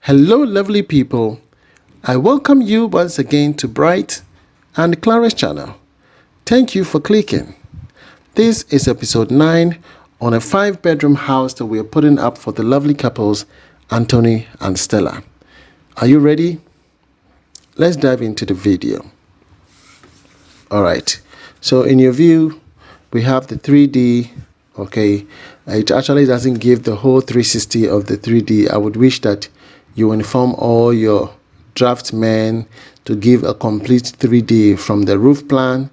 Hello lovely people, I welcome you once again to Bright and Clara's channel. Thank you for clicking. This is episode 9 on a 5-bedroom house that we are putting up for the lovely couples Antwi and Stella. Are you ready? Let's dive into the video. Alright, so in your view we have the 3D. Okay, it actually doesn't give the whole 360 of the 3D. I would wish that you inform all your draftsmen to give a complete 3D from the roof plan,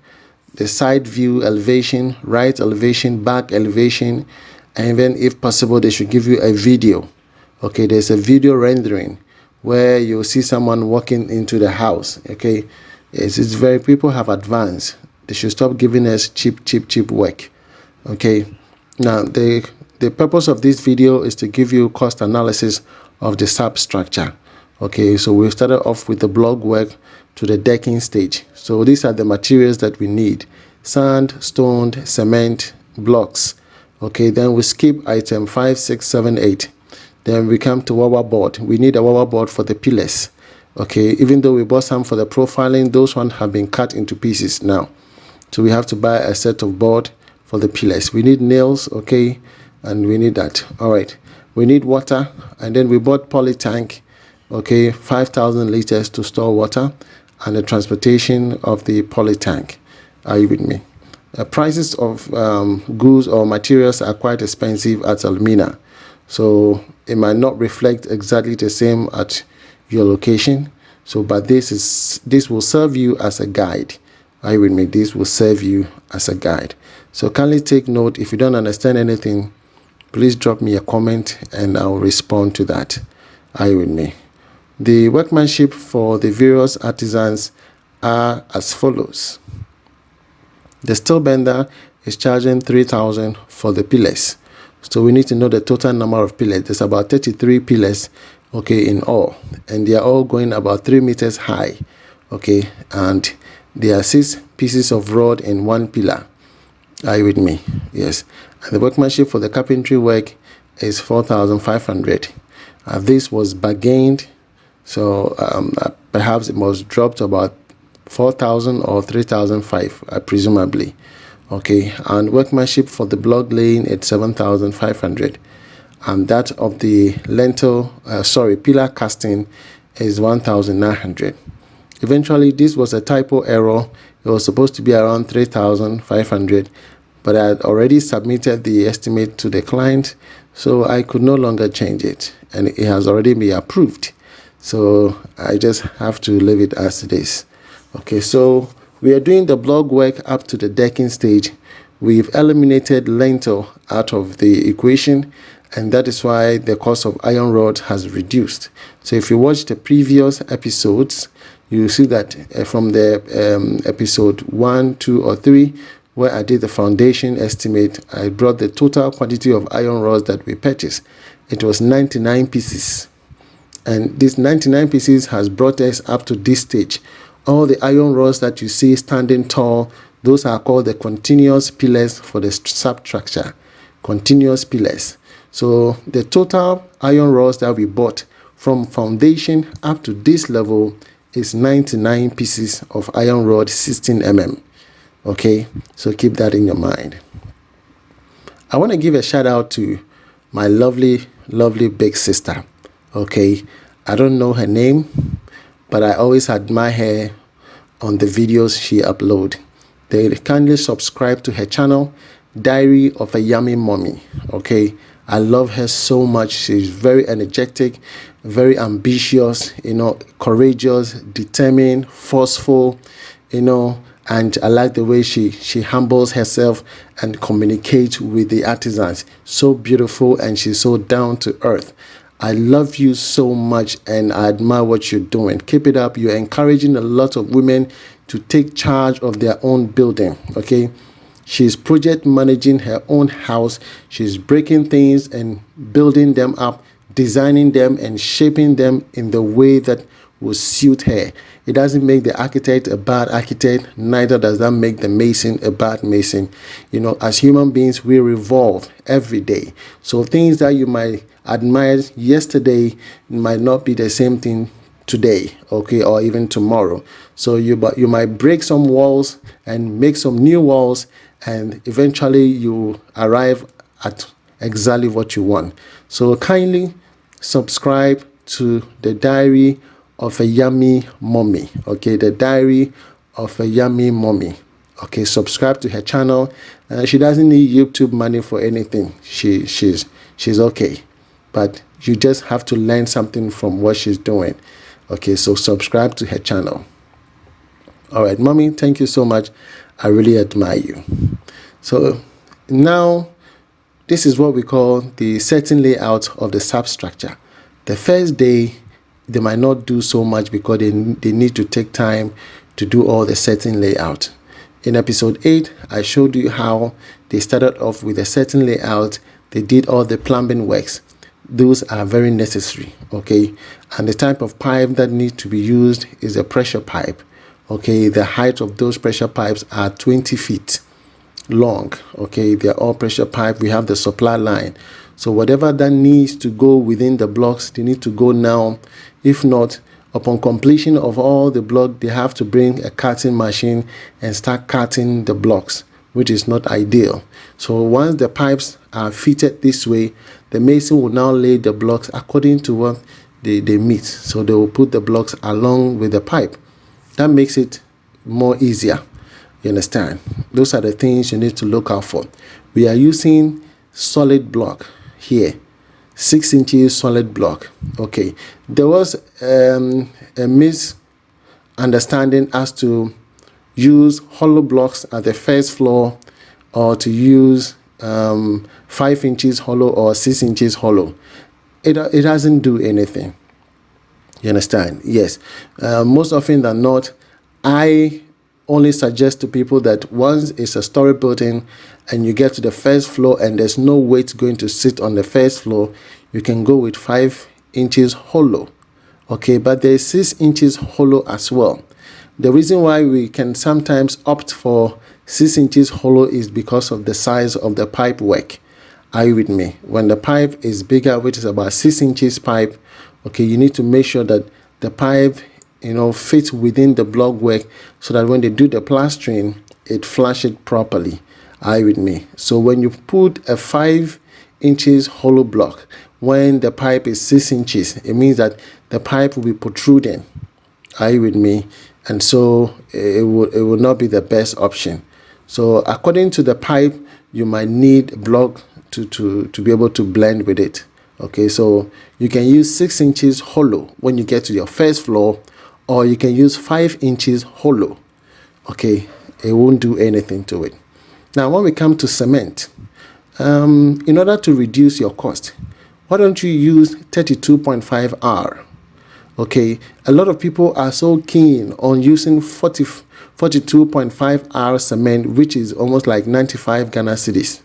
the side view elevation, right elevation, back elevation, and even if possible they should give you a video. Okay, there's a video rendering where you'll see someone walking into the house. Okay, it's very, people have advanced. They should stop giving us cheap work. Okay, now the purpose of this video is to give you cost analysis of the substructure. Okay, so we started off with the block work to the decking stage. So these are the materials that we need: sand, stone, cement, blocks. Okay, then we skip item 5, 6, 7, 8. Then we come to wire board. We need a wire board for the pillars. Okay, even though we bought some for the profiling, those ones have been cut into pieces now. So we have to buy a set of board for the pillars. We need nails, okay, and we need that. All right, we need water, and then we bought poly tank, okay, 5,000 liters to store water, and the transportation of the poly tank. Are you with me? Prices of goods or materials are quite expensive at Elmina, so it might not reflect exactly the same at your location. So but this will serve you as a guide. Are you with me? This will serve you as a guide. So kindly take note. If you don't understand anything, please drop me a comment and I'll respond to that. Are you with me? The workmanship for the various artisans are as follows. The steel bender is charging 3,000 for the pillars. So we need to know the total number of pillars. There's about 33 pillars, okay, in all, and they are all going about 3 meters high. Okay, and there are 6 pieces of rod in 1 pillar. Are you with me? Yes. And the workmanship for the carpentry work is 4,500. This was bargained, so perhaps it was dropped to about 4,000 or 3,500, presumably. Okay, and workmanship for the block laying at 7,500, and that of the pillar casting is 1,900. Eventually, this was a typo error. It was supposed to be around 3,500, but I had already submitted the estimate to the client, so I could no longer change it, and it has already been approved. So I just have to leave it as it is. Okay, so we are doing the block work up to the decking stage. We've eliminated lintel out of the equation, and that is why the cost of iron rod has reduced. So if you watch the previous episodes, you see that from the episode 1, 2, or 3, where I did the foundation estimate, I brought the total quantity of iron rods that we purchased. It was 99 pieces. And this 99 pieces has brought us up to this stage. All the iron rods that you see standing tall, those are called the continuous pillars for the substructure. Continuous pillars. So the total iron rods that we bought from foundation up to this level is 99 pieces of iron rod, 16 mm. Okay, so keep that in your mind. I want to give a shout out to my lovely big sister. Okay, I don't know her name, but I always admire her on the videos she uploads. They kindly subscribe to her channel, Diary of a Yummy Mommy. Okay, I love her so much. She's very energetic, very ambitious, courageous, determined, forceful, and I like the way she humbles herself and communicates with the artisans. So beautiful, and she's so down to earth. I love you so much, and I admire what you're doing. Keep it up. You're encouraging a lot of women to take charge of their own building. Okay, she's project managing her own house. She's breaking things and building them up, designing them and shaping them in the way that will suit her. It doesn't make the architect a bad architect, neither does that make the mason a bad mason. You know, as human beings, we revolve every day. So things that you might admire yesterday might not be the same thing today, okay, or even tomorrow. So you might break some walls and make some new walls, and eventually you arrive at exactly what you want. So kindly subscribe to the Diary of a Yummy Mommy, okay, the Diary of a Yummy Mommy. Okay, subscribe to her channel. She doesn't need YouTube money for anything. She's okay, but you just have to learn something from what she's doing. Okay, so subscribe to her channel. All right, Mommy, thank you so much. I really admire you. So now, this is what we call the setting layout of the substructure. The first day, they might not do so much because they need to take time to do all the setting layout. In episode 8, I showed you how they started off with the setting layout. They did all the plumbing works. Those are very necessary, okay? And the type of pipe that needs to be used is a pressure pipe, okay? The height of those pressure pipes are 20 feet long, okay? They're all pressure pipe. We have the supply line. So whatever that needs to go within the blocks, they need to go now. If not, upon completion of all the block, they have to bring a cutting machine and start cutting the blocks, which is not ideal. So once the pipes are fitted this way, the mason will now lay the blocks according to what they meet. So they will put the blocks along with the pipe. That makes it more easier. You understand? Those are the things you need to look out for. We are using solid block here, 6 inches solid block. Okay, there was a misunderstanding as to use hollow blocks at the first floor, or to use 5 inches hollow or 6 inches hollow. It doesn't do anything. You understand? Yes. Most often than not, I only suggest to people that once it's a story building and you get to the first floor and there's no weight going to sit on the first floor, you can go with 5 inches hollow. Okay, but there's 6 inches hollow as well. The reason why we can sometimes opt for 6 inches hollow is because of the size of the pipe work. Are you with me? When the pipe is bigger, which is about 6 inches pipe, okay, you need to make sure that the pipe, you know, fits within the block work, so that when they do the plastering, it flushes properly. Are you with me? So when you put a 5 inches hollow block, when the pipe is 6 inches, it means that the pipe will be protruding. Are you with me? And so it will not be the best option. So according to the pipe, you might need a block to be able to blend with it. Okay, so you can use 6 inches hollow when you get to your first floor, or you can use 5 inches hollow. Okay, it won't do anything to it. Now, when we come to cement, in order to reduce your cost, why don't you use 32.5 R? Okay, a lot of people are so keen on using 42.5 R cement, which is almost like 95 Ghana cedis,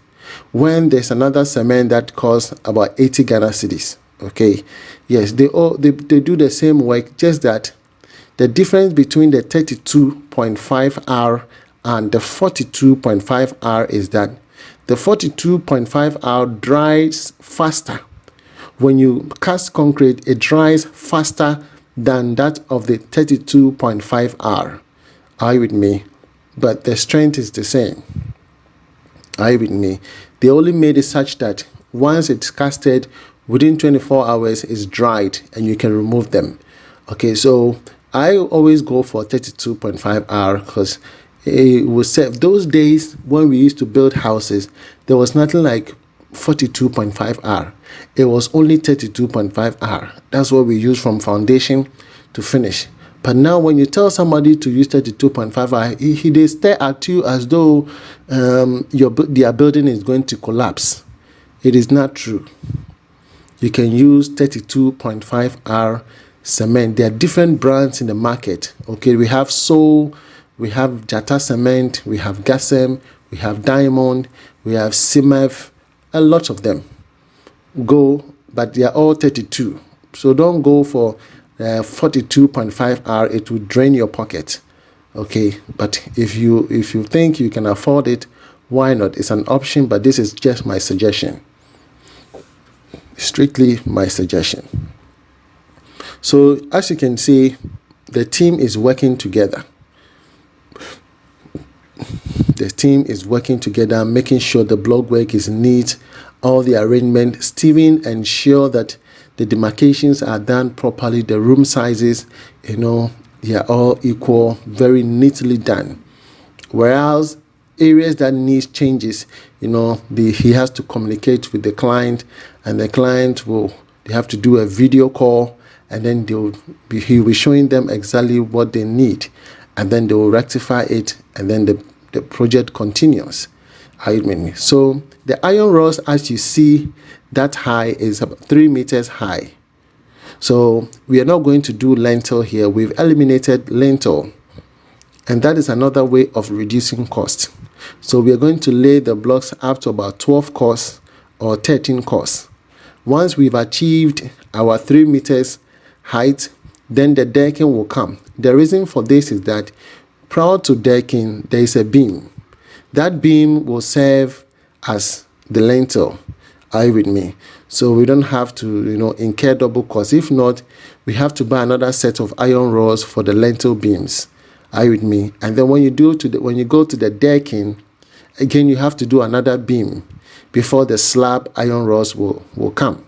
when there's another cement that costs about 80 Ghana cedis. Okay, yes, they do the same work, just that the difference between the 32.5 R and the 42.5 R is that the 42.5 R dries faster. When you cast concrete, it dries faster than that of the 32.5 R. Are you with me? But the strength is the same. Are you with me? They only made it such that once it's casted, within 24 hours it's dried and you can remove them. Okay, so I always go for 32.5 R because it will save. Those days when we used to build houses, there was nothing like 42.5 R. It was only 32.5 R. That's what we use from foundation to finish. But now when you tell somebody to use 32.5 R, they stare at you as though their building is going to collapse. It is not true. You can use 32.5 R cement. There are different brands in the market. Okay, we have Soul, we have Jata Cement, we have Gasem, we have Diamond, we have Simef, a lot of them. But they are all 32. So don't go for 42.5 hours, it will drain your pocket. Okay, but if you think you can afford it, why not? It's an option, but this is just my suggestion, strictly my suggestion. So as you can see, the team is working together. The team is working together, making sure the block work is neat, all the arrangement. Steven ensure that the demarcations are done properly, the room sizes, they are all equal, very neatly done. Whereas areas that need changes, he has to communicate with the client, and the client they have to do a video call, and then he'll be showing them exactly what they need, and then they will rectify it, and then the project continues. So the iron rods, as you see, that high is about 3 meters high. So we are not going to do lintel here. We've eliminated lintel, and that is another way of reducing cost. So we are going to lay the blocks up to about 12 costs or 13 costs. Once we've achieved our 3 meters height, then the decking will come. The reason for this is that prior to decking, there is a beam. That beam will serve as the lintel. Are you with me? So we don't have to, incur double costs. If not, we have to buy another set of iron rods for the lintel beams. Are you with me? And then when you go to the decking, again, you have to do another beam before the slab iron rods will come.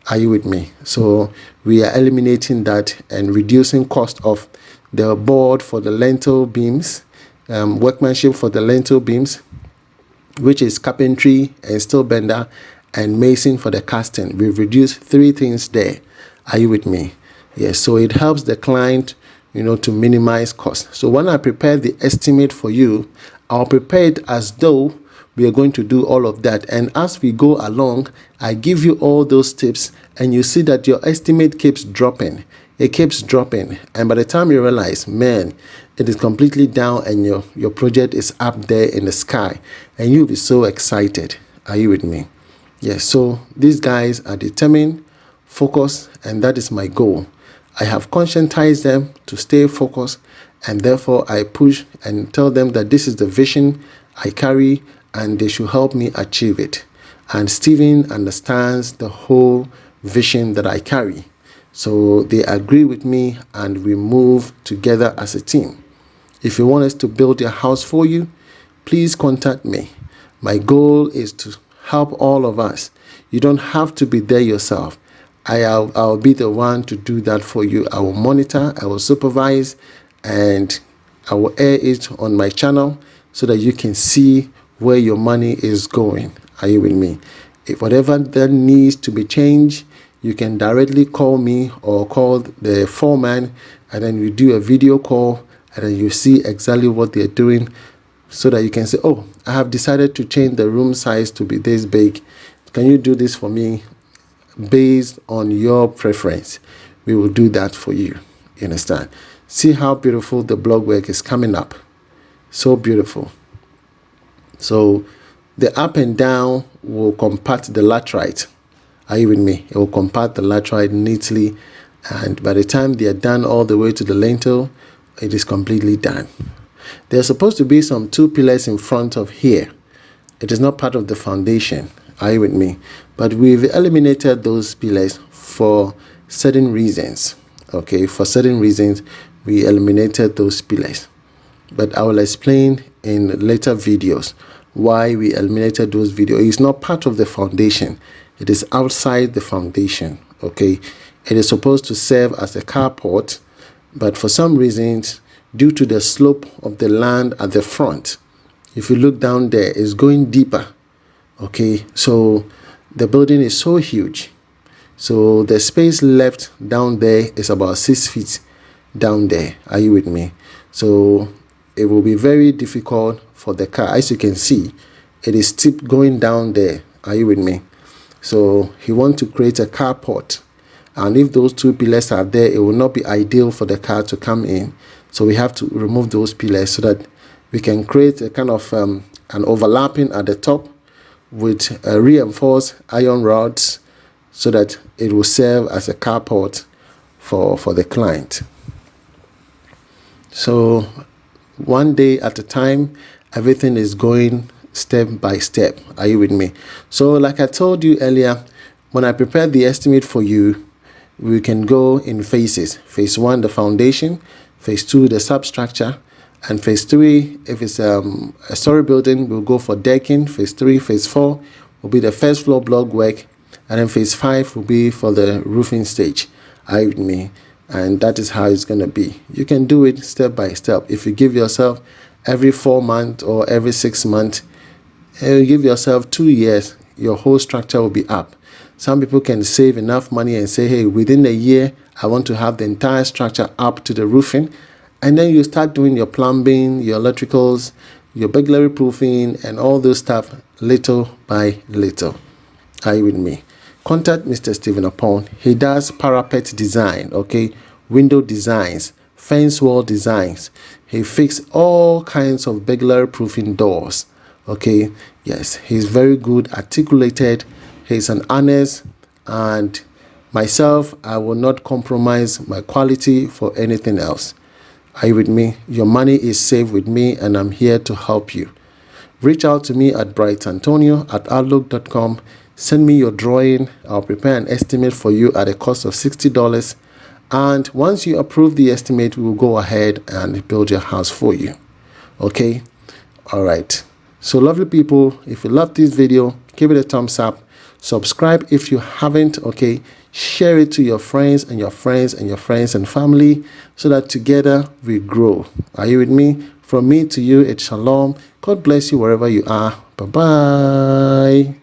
Are you with me? So we are eliminating that and reducing cost of the board for the lintel beams, workmanship for the lintel beams, which is carpentry and steel bender, and mason for the casting. We've reduced 3 things there. Are you with me? Yes. So it helps the client, to minimize cost. So when I prepare the estimate for you, I'll prepare it as though we are going to do all of that. And as we go along, I give you all those tips, and you see that your estimate keeps dropping. It keeps dropping. And by the time you realize, man, it is completely down, and your project is up there in the sky, and you'll be so excited. Are you with me? Yes. So these guys are determined, focused, and that is my goal. I have conscientized them to stay focused, and therefore I push and tell them that this is the vision I carry, and they should help me achieve it. And Steven understands the whole vision that I carry. So they agree with me, and we move together as a team. If you want us to build your house for you, please contact me. My goal is to help all of us. You don't have to be there yourself. I'll be the one to do that for you. I will monitor, I will supervise, and I will air it on my channel so that you can see where your money is going. Are you with me? If whatever that needs to be changed, you can directly call me or call the foreman, and then you do a video call, and then you see exactly what they're doing, so that you can say, oh, I have decided to change the room size to be this big. Can you do this for me? Based on your preference, we will do that for you. You understand? See how beautiful the block work is coming up. So beautiful. So the up and down will compact the laterite. Are you with me? It will compact the laterite neatly, and by the time they are done all the way to the lintel, it is completely done. There's supposed to be some 2 pillars in front of here. It is not part of the foundation. Are you with me? But we've eliminated those pillars for certain reasons. Okay, for certain reasons, we eliminated those pillars. But I will explain in later videos why we eliminated those videos. It's not part of the foundation. It is outside the foundation. Okay, it is supposed to serve as a carport, but for some reasons, due to the slope of the land at the front, if you look down there, it's going deeper. Okay, so the building is so huge, so the space left down there is about 6 feet down there. Are you with me? So it will be very difficult for the car. As you can see, it is steep going down there. Are you with me? So he wants to create a carport, and if those 2 pillars are there, it will not be ideal for the car to come in. So we have to remove those pillars so that we can create a kind of an overlapping at the top with reinforced iron rods, so that it will serve as a carport for the client. So one day at a time, everything is going step by step. Are you with me? So like I told you earlier, when I prepared the estimate for you, we can go in phases. Phase 1, the foundation. Phase 2, the substructure. And phase 3, if it's a story building, we'll go for decking. Phase 3, phase 4 will be the first floor block work. And then phase 5 will be for the roofing stage. Are you with me? And that is how it's going to be. You can do it step by step. If you give yourself every 4 months or every 6 months, you give yourself 2 years, your whole structure will be up. Some people can save enough money and say, hey, within a year, I want to have the entire structure up to the roofing. And then you start doing your plumbing, your electricals, your burglary proofing, and all those stuff little by little. Are you with me? Contact Mr. Stephen Oppong. He does parapet design, okay, window designs, fence wall designs. He fixes all kinds of burglary proofing doors, okay. Yes, he's very good, articulated. He's an honest, and myself, I will not compromise my quality for anything else. Are you with me? Your money is safe with me, and I'm here to help you. Reach out to me at brightantonio@outlook.com. Send me your drawing. I'll prepare an estimate for you at a cost of $60. And once you approve the estimate, we will go ahead and build your house for you. Okay? All right. So lovely people, if you love this video, give it a thumbs up. Subscribe if you haven't, okay? Share it to your friends and your friends and your friends and family so that together we grow. Are you with me? From me to you, it's shalom. God bless you wherever you are. Bye-bye.